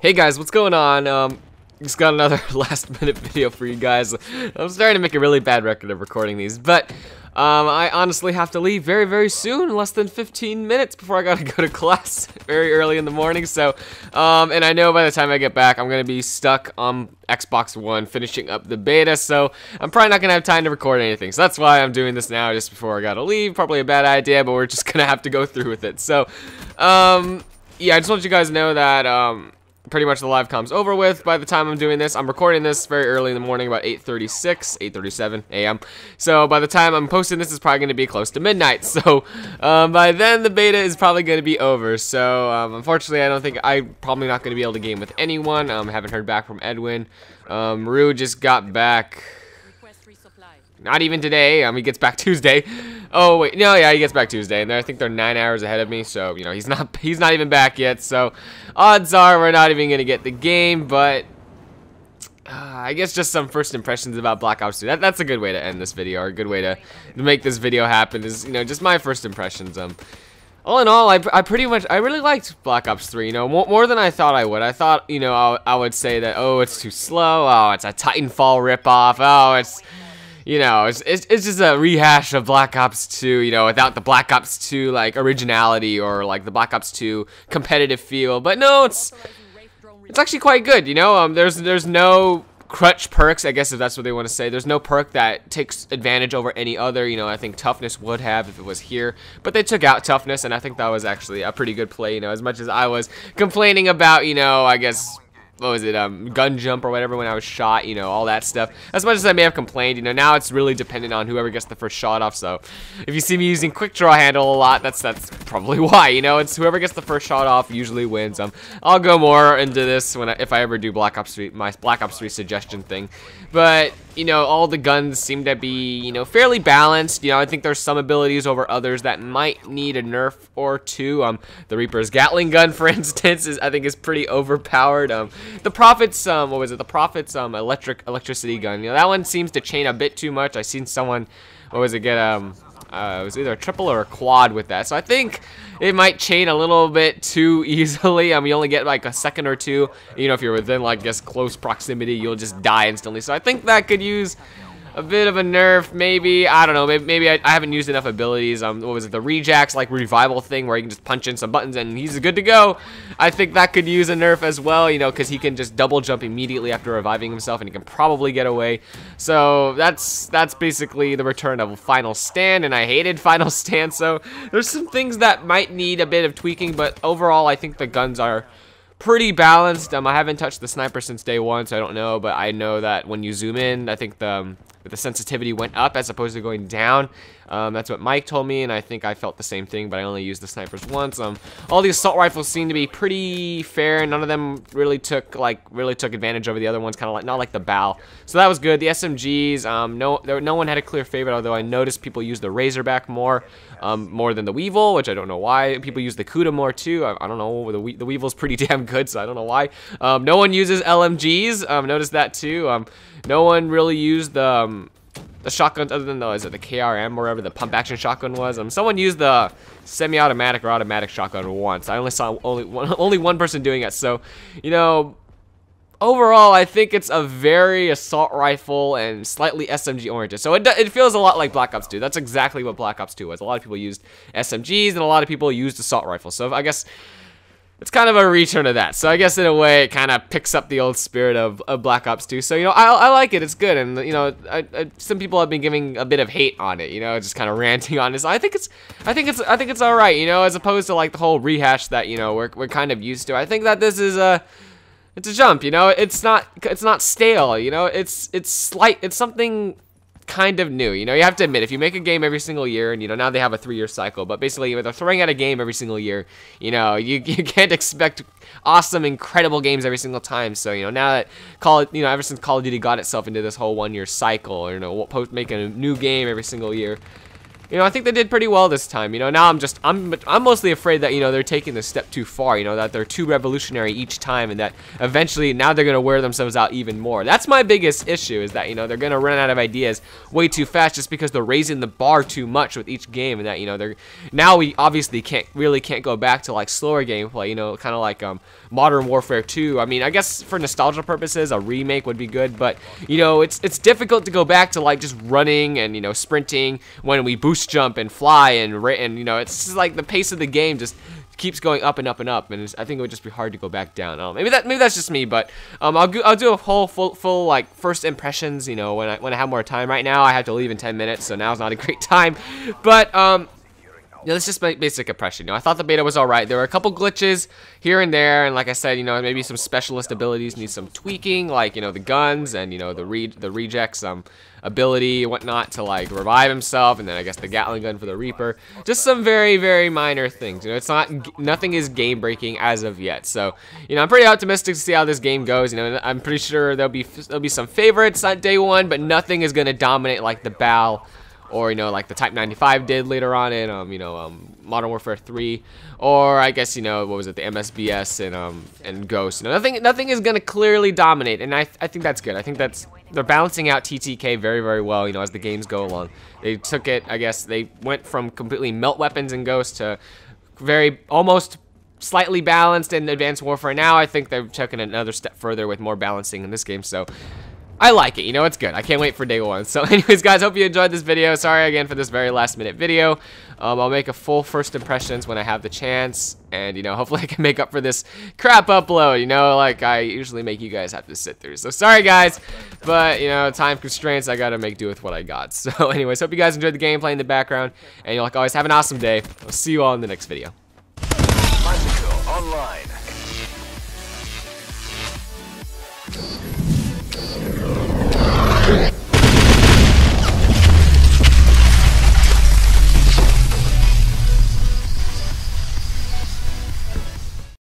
Hey guys, what's going on? Just got another last minute video for you guys. I'm starting to make a really bad record of recording these, but I honestly have to leave very soon, less than 15 minutes before I gotta go to class very early in the morning. So, and I know by the time I get back, I'm gonna be stuck on Xbox One finishing up the beta, so I'm probably not gonna have time to record anything. So that's why I'm doing this now, just before I gotta leave. Probably a bad idea, but we're just gonna have to go through with it. So, yeah, I just want you guys to know that, pretty much the live com's over with by the time I'm doing this. I'm recording this very early in the morning, about 8:37 a.m. So by the time I'm posting this, it's probably going to be close to midnight. So by then, the beta is probably going to be over. So unfortunately, I don't think I'm probably not going to be able to game with anyone. I haven't heard back from Edwin. Rue just got back. Not even today. He gets back Tuesday. Oh wait, no, yeah, he gets back Tuesday, and I think they're 9 hours ahead of me. So you know, he's not even back yet. So odds are we're not even gonna get the game. But I guess just some first impressions about Black Ops 2. That's a good way to end this video, or a good way to make this video happen. Is, you know, just my first impressions. All in all, I really liked Black Ops 3, you know, more than I thought I would. I thought, you know, I would say that, oh, it's too slow, oh, it's a Titanfall ripoff, oh, it's, you know, it's just a rehash of Black Ops 2, you know, without the Black Ops 2, like, originality or, like, the Black Ops 2 competitive feel. But no, it's actually quite good, you know. There's no crutch perks, I guess, if that's what they want to say. There's no perk that takes advantage over any other, you know. I think toughness would have if it was here, but they took out toughness, and I think that was actually a pretty good play, you know, as much as I was complaining about, you know, I guess, what was it, gun jump or whatever when I was shot, you know, all that stuff. As much as I may have complained, you know, now it's really dependent on whoever gets the first shot off. So if you see me using quick draw handle a lot, that's probably why, you know. It's whoever gets the first shot off usually wins. I'll go more into this if I ever do Black Ops 3, my Black Ops 3 suggestion thing. But you know, all the guns seem to be, you know, fairly balanced. You know, I think there's some abilities over others that might need a nerf or two. The Reaper's Gatling gun, for instance, I think is pretty overpowered. The Prophet's, what was it? The Prophet's electricity gun. You know, that one seems to chain a bit too much. I seen someone, what was it, get it was either a triple or a quad with that. So I think it might chain a little bit too easily. You only get like a second or two. You know, if you're within, like, I guess, close proximity, you'll just die instantly. So I think that could use a bit of a nerf, maybe. I don't know. Maybe I haven't used enough abilities. What was it? The Rejax, like, revival thing where you can just punch in some buttons and he's good to go. I think that could use a nerf as well, you know, because he can just double jump immediately after reviving himself and he can probably get away. So that's basically the return of Final Stand, and I hated Final Stand. So there's some things that might need a bit of tweaking, but overall I think the guns are pretty balanced. I haven't touched the sniper since day one, so I don't know, but I know that when you zoom in, I think the sensitivity went up as opposed to going down. That's what Mike told me, and I think I felt the same thing, but I only used the snipers once. All the assault rifles seem to be pretty fair. None of them really took advantage over the other ones, kind of like, not like the BAL. So that was good. The SMGs, no one had a clear favorite, although I noticed people use the Razorback more than the Weevil, which I don't know why. People use the Kuda more too. I don't know. The Weevil's pretty damn good, so I don't know why. No one uses LMGs. Noticed that too. No one really used the shotguns other than is it the KRM or whatever the pump action shotgun was. Someone used the semi-automatic or automatic shotgun once. I only saw only one person doing it. So, you know, overall, I think it's a very assault rifle and slightly SMG oriented. So it feels a lot like Black Ops 2. That's exactly what Black Ops 2 was. A lot of people used SMGs and a lot of people used assault rifles. So I guess it's kind of a return of that. So I guess in a way it kind of picks up the old spirit of Black Ops 2. So, you know, I like it. It's good. And, you know, some people have been giving a bit of hate on it, you know, just kind of ranting on it. So I think it's all right, you know, as opposed to like the whole rehash that, you know, we're kind of used to. I think that this is it's a jump, you know. It's not stale, you know. It's something kind of new, you know. You have to admit, if you make a game every single year, and you know, now they have a 3-year cycle, but basically they're throwing out a game every single year, you know, you can't expect awesome, incredible games every single time. So, you know, now that ever since Call of Duty got itself into this whole 1-year cycle, or, you know, making a new game every single year, you know, I think they did pretty well this time. You know, now I'm mostly afraid that, you know, they're taking this step too far, you know, that they're too revolutionary each time, and that eventually now they're going to wear themselves out even more. That's my biggest issue, is that, you know, they're going to run out of ideas way too fast just because they're raising the bar too much with each game, and that, you know, now we obviously can't go back to like slower gameplay, you know, kind of like Modern Warfare 2. I mean, I guess for nostalgia purposes, a remake would be good, but, you know, it's difficult to go back to like just running and, you know, sprinting when we boost jump and fly and you know, it's just like the pace of the game just keeps going up and up and up, and I think it would just be hard to go back down. Maybe that's just me, but I'll do a whole full like first impressions, you know, when I have more time. Right now I have to leave in 10 minutes, so now's not a great time, but yeah, that's just my basic impression. You know, I thought the beta was alright. There were a couple glitches here and there, and like I said, you know, maybe some specialist abilities need some tweaking, like, you know, the guns and, you know, the reject's ability and whatnot to like revive himself, and then I guess the Gatling gun for the Reaper. Just some very, very minor things. You know, it's nothing is game breaking as of yet. So, you know, I'm pretty optimistic to see how this game goes. You know, I'm pretty sure there'll be some favorites on day one, but nothing is gonna dominate like the BAL, or, you know, like the Type 95 did later on in, you know, Modern Warfare 3, or I guess, you know, what was it, the MSBS and Ghost. You know, nothing is gonna clearly dominate, and I think that's good. I think they're balancing out TTK very, very well, you know, as the games go along. They took it, I guess, they went from completely melt weapons in Ghost to very, almost slightly balanced in Advanced Warfare. Now I think they've taken another step further with more balancing in this game, so I like it, you know, it's good. I can't wait for day one. So anyways, guys, hope you enjoyed this video. Sorry again for this very last minute video. I'll make a full first impressions when I have the chance, and, you know, hopefully I can make up for this crap upload, you know, like I usually make you guys have to sit through. So sorry, guys, but, you know, time constraints, I gotta make do with what I got. So anyways, hope you guys enjoyed the gameplay in the background, and, you know, like always, have an awesome day. I'll see you all in the next video. Bicycle online.